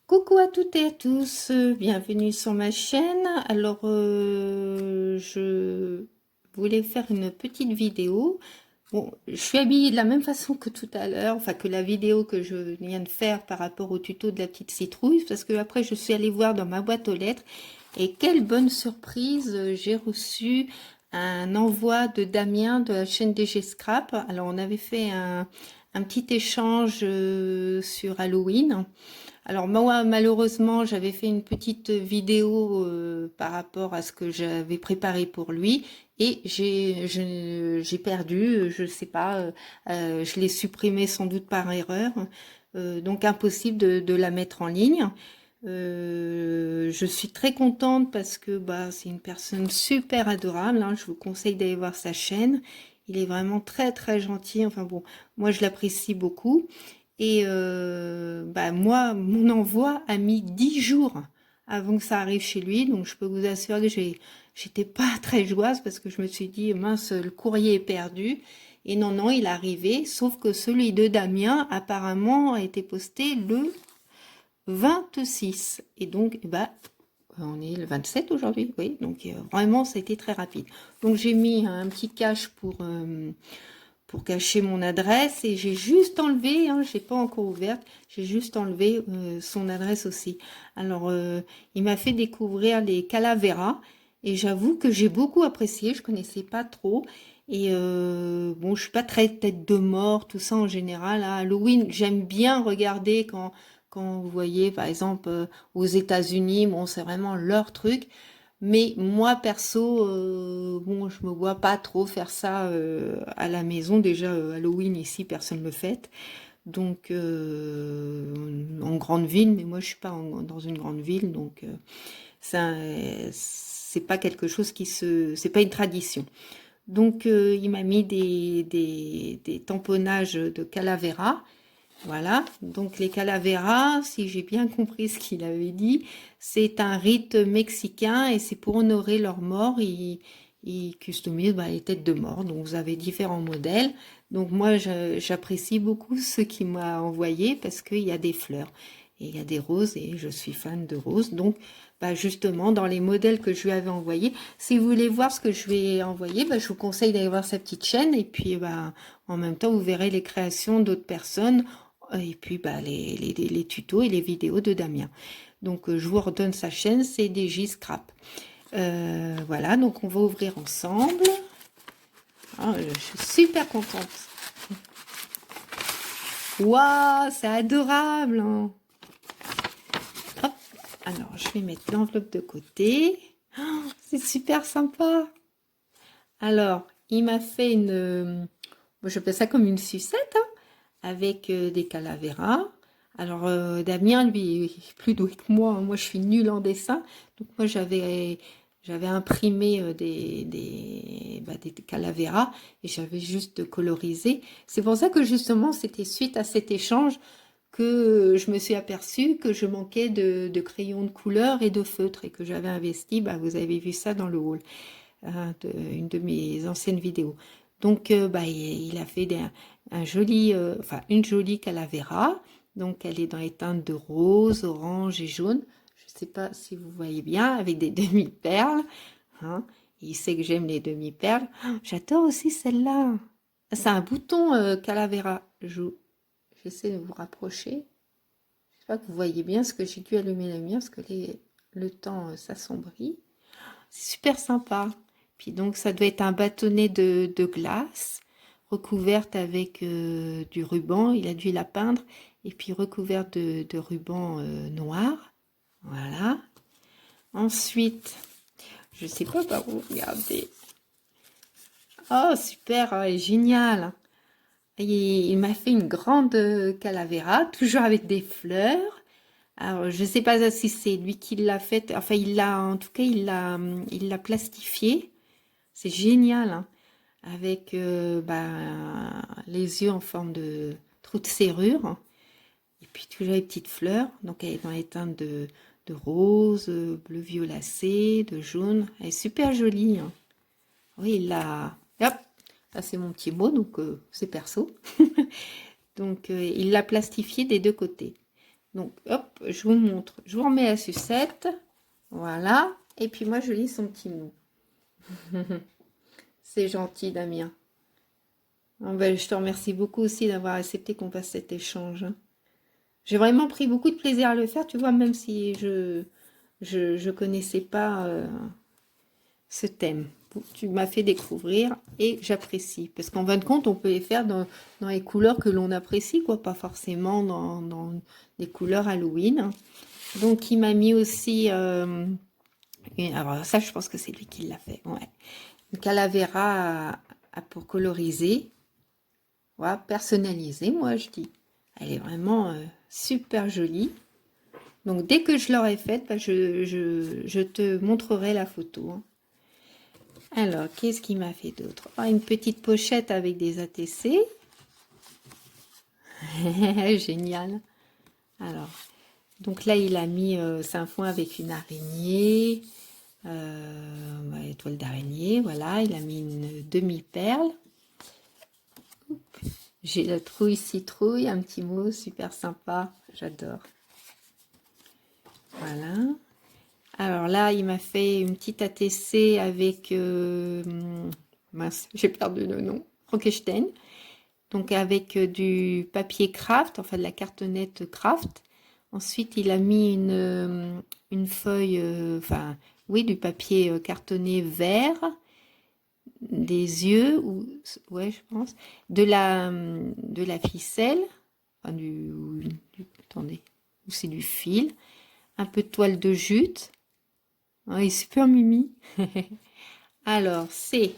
Coucou à toutes et à tous, bienvenue sur ma chaîne. Alors, je voulais faire une petite vidéo. Bon, je suis habillée de la même façon que tout à l'heure, enfin que la vidéo que je viens de faire par rapport au tuto de la petite citrouille, parce que après je suis allée voir dans ma boîte aux lettres et quelle bonne surprise, j'ai reçu un envoi de Damien de la chaîne DG Scrap. Alors on avait fait un petit échange sur Halloween. Alors moi, malheureusement, j'avais fait une petite vidéo par rapport à ce que j'avais préparé pour lui et j'ai perdu, je sais pas, je l'ai supprimé sans doute par erreur, donc impossible de la mettre en ligne. Je suis très contente parce que bah, c'est une personne super adorable, hein. Je vous conseille d'aller voir sa chaîne. Il est vraiment très très gentil. Enfin bon, moi je l'apprécie beaucoup. Et bah, moi, mon envoi a mis 10 jours avant que ça arrive chez lui. Donc je peux vous assurer que j'étais pas très joyeuse parce que je me suis dit, mince, le courrier est perdu. Et non, non, il est arrivé. Sauf que celui de Damien, apparemment, a été posté le 26. Et donc, bah, on est le 27 aujourd'hui, oui. Donc vraiment, ça a été très rapide. Donc j'ai mis un petit cache pour cacher mon adresse et j'ai juste enlevé, hein, j'ai pas encore ouverte, j'ai juste enlevé son adresse aussi. Alors il m'a fait découvrir les calaveras et j'avoue que j'ai beaucoup apprécié, je connaissais pas trop. Et bon, je suis pas très tête de mort, tout ça en général. À Halloween, j'aime bien regarder quand vous voyez, par exemple, aux États-Unis, bon, c'est vraiment leur truc. Mais moi, perso, bon, je me vois pas trop faire ça à la maison. Déjà, Halloween, ici, personne ne le fête. Donc, en grande ville, mais moi, je suis pas dans une grande ville. Donc, ça, c'est pas quelque chose c'est pas une tradition. Donc, il m'a mis des tamponnages de calavera. Voilà, donc les calaveras, si j'ai bien compris ce qu'il avait dit, c'est un rite mexicain et c'est pour honorer leurs morts. Ils customisent bah, les têtes de mort. Donc vous avez différents modèles. Donc moi, j'apprécie beaucoup ce qu'il m'a envoyé parce qu'il y a des fleurs et il y a des roses et je suis fan de roses. Donc bah, justement, dans les modèles que je lui avais envoyés, si vous voulez voir ce que je lui ai envoyé, bah, je vous conseille d'aller voir sa petite chaîne et puis bah, en même temps, vous verrez les créations d'autres personnes et puis bah, les tutos et les vidéos de Damien. Donc je vous redonne sa chaîne, c'est DJ Scrap. Voilà, donc on va ouvrir ensemble. Ah, je suis super contente. Waouh, c'est adorable, hein. Hop, alors je vais mettre l'enveloppe de côté. Oh, c'est super sympa. Alors, il m'a fait moi j'appelle ça comme une sucette, hein, avec des calaveras. Alors, Damien, lui, est plus doué que moi, hein. Moi, je suis nulle en dessin. Donc, moi, j'avais imprimé des calaveras et j'avais juste colorisé. C'est pour ça que, justement, c'était suite à cet échange que je me suis aperçue que je manquais de crayons de couleur et de feutre et que j'avais investi. Bah, vous avez vu ça dans le haul, hein, une de mes anciennes vidéos. Donc, bah, il a fait enfin, une jolie calavera. Donc, elle est dans les teintes de rose, orange et jaune. Je ne sais pas si vous voyez bien, avec des demi-perles, hein. Il sait que j'aime les demi-perles. Oh, j'adore aussi celle-là. C'est un bouton calavera. J'essaie de vous rapprocher. Je sais pas que vous voyez bien ce que j'ai dû allumer la lumière parce que le temps s'assombrit. C'est super sympa. Puis donc ça doit être un bâtonnet de glace recouverte avec du ruban. Il a dû la peindre et puis recouverte de ruban noir. Voilà. Ensuite, je sais pas par où regarder. Oh super, génial. Il m'a fait une grande calavera, toujours avec des fleurs. Alors, je ne sais pas si c'est lui qui l'a fait. Enfin, en tout cas, il l'a plastifié. C'est génial, hein. Avec bah, les yeux en forme de trou de serrure. Et puis toujours les petites fleurs. Donc elle est dans les teintes de rose, bleu violacé, de jaune. Elle est super jolie, hein. Oui, il l'a... Hop, ça c'est mon petit mot, donc c'est perso. Donc il l'a plastifié des deux côtés. Donc, hop, je vous montre. Je vous remets la sucette. Voilà. Et puis moi, je lis son petit mot. C'est gentil, Damien. Ah ben, je te remercie beaucoup aussi d'avoir accepté qu'on fasse cet échange. J'ai vraiment pris beaucoup de plaisir à le faire, tu vois, même si je connaissais pas ce thème. Tu m'as fait découvrir et j'apprécie. Parce qu'en fin de compte, on peut les faire dans les couleurs que l'on apprécie, quoi, pas forcément dans des couleurs Halloween. Donc, il m'a mis aussi... alors ça, je pense que c'est lui qui l'a fait. Ouais. Une calavera pour coloriser. Voilà, personnalisée, moi, je dis. Elle est vraiment super jolie. Donc, dès que je l'aurai faite, bah, je te montrerai la photo. Hein. Alors, qu'est-ce qu'il m'a fait d'autre? Oh, une petite pochette avec des ATC. Génial. Alors, donc là, il a mis, c'est un fond avec une araignée, étoile d'araignée, voilà. Il a mis une demi-perle. J'ai la trouille citrouille, un petit mot super sympa, j'adore. Voilà. Alors là, il m'a fait une petite ATC avec, mince, j'ai perdu le nom, Frankenstein. Donc avec du papier craft, enfin de la cartonnette craft. Ensuite, il a mis une feuille, enfin, oui, du papier cartonné vert, des yeux, ou, ouais, je pense, de la ficelle, enfin attendez, c'est du fil, un peu de toile de jute. Oh, il est super mimi. Alors, c'est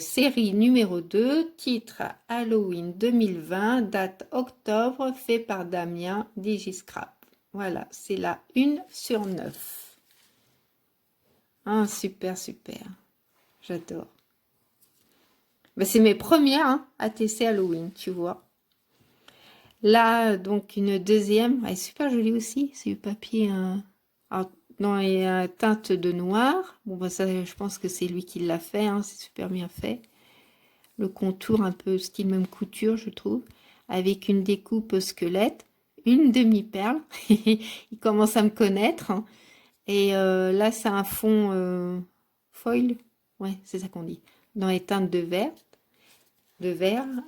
série numéro 2, titre Halloween 2020, date octobre, fait par Damien Digiscrap. Voilà, c'est la 1/9. Ah, super, super. J'adore. Ben, c'est mes premières hein, ATC Halloween, tu vois. Là, donc, une deuxième. Elle est super jolie aussi. C'est du papier dans les teintes de noir. Bon, ben, ça, je pense que c'est lui qui l'a fait. Hein, c'est super bien fait. Le contour un peu style même couture, je trouve. Avec une découpe squelette. Une demi-perle. Il commence à me connaître. Hein. Et là, c'est un fond foil. Ouais, c'est ça qu'on dit. Dans les teintes de vert.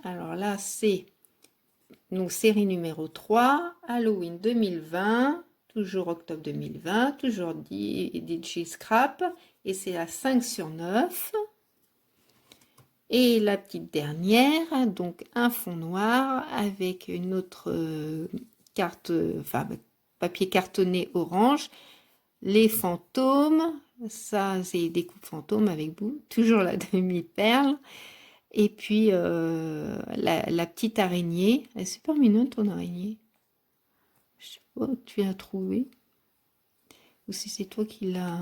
Alors là, c'est donc série numéro 3, Halloween 2020, toujours octobre 2020, toujours DJ Scrap, et c'est la 5/9. Et la petite dernière, donc un fond noir avec une autre carte, enfin papier cartonné orange, les fantômes, ça c'est des coupes fantômes avec vous, toujours la demi-perle. Et puis la petite araignée, elle est super mignonne ton araignée. Je sais pas où tu l'as trouvée. Ou si c'est toi qui l'as.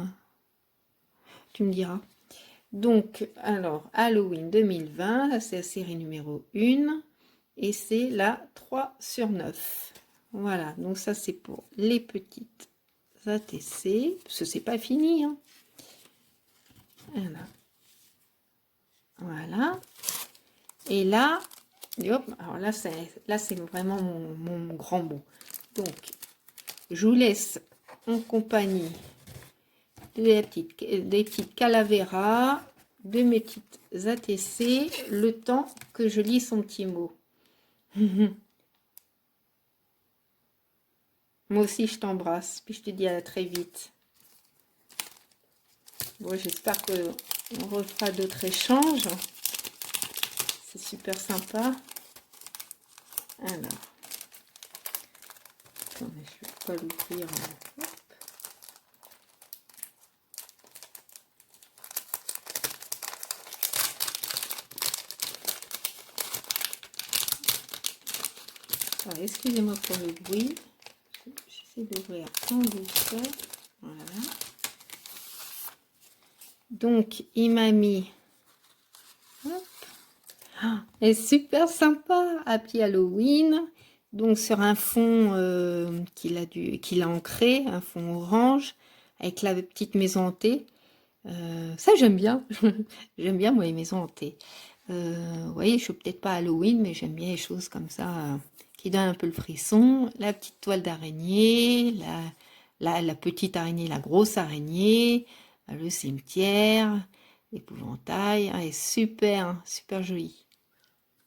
Tu me diras. Donc, alors, Halloween 2020, c'est la série numéro 1. Et c'est la 3/9. Voilà, donc ça c'est pour les petites ATC. Parce que c'est pas fini. Hein. Voilà. Et là, hop, alors là c'est vraiment mon grand mot. Donc, je vous laisse en compagnie des petites calaveras, de mes petites ATC, le temps que je lis son petit mot. Moi aussi, je t'embrasse, puis je te dis à très vite. Bon, j'espère qu'on refera d'autres échanges. C'est super sympa. Alors, attendez, je vais pas l'ouvrir. Hop. Alors, excusez-moi pour le bruit. J'essaie d'ouvrir en douceur. Voilà. Donc, il m'a mis... Hop. Ah, elle est super sympa, Happy Halloween. Donc sur un fond qu'il a ancré, un fond orange, avec la petite maison hantée. Ça j'aime bien. J'aime bien moi les maisons hantées. Vous voyez, je suis peut-être pas Halloween, mais j'aime bien les choses comme ça qui donne un peu le frisson. La petite toile d'araignée, la petite araignée, la grosse araignée, le cimetière, l'épouvantail. Ah, est super, hein, super joli.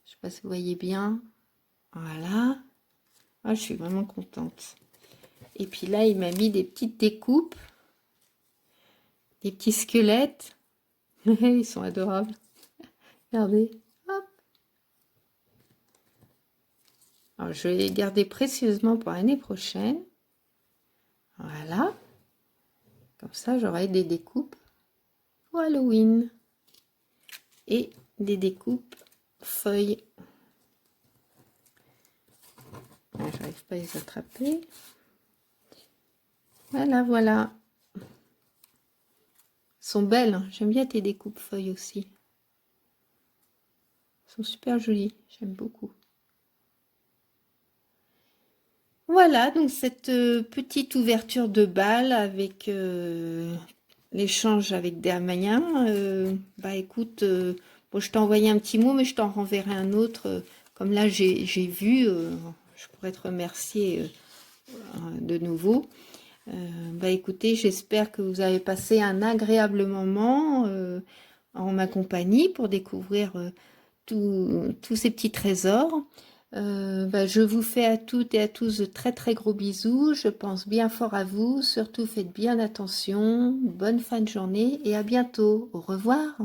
Je sais pas si vous voyez bien. Voilà. Ah, je suis vraiment contente. Et puis là, il m'a mis des petites découpes. Des petits squelettes. Ils sont adorables. Regardez. Hop. Alors, je vais les garder précieusement pour l'année prochaine. Voilà. Comme ça, j'aurai des découpes pour Halloween. Et des découpes feuilles. J'arrive pas à les attraper. Voilà, voilà. Elles sont belles. Hein. J'aime bien tes découpes feuilles aussi. Elles sont super jolies. J'aime beaucoup. Voilà, donc cette petite ouverture de bal avec l'échange avec Dermayen. Bah écoute, bon, je t'ai envoyé un petit mot, mais je t'en renverrai un autre. Comme là, j'ai vu, je pourrais te remercier de nouveau. Bah écoutez, j'espère que vous avez passé un agréable moment en ma compagnie pour découvrir tous ces petits trésors. Bah, je vous fais à toutes et à tous de très très gros bisous. Je pense bien fort à vous. Surtout faites bien attention. Bonne fin de journée et à bientôt. Au revoir.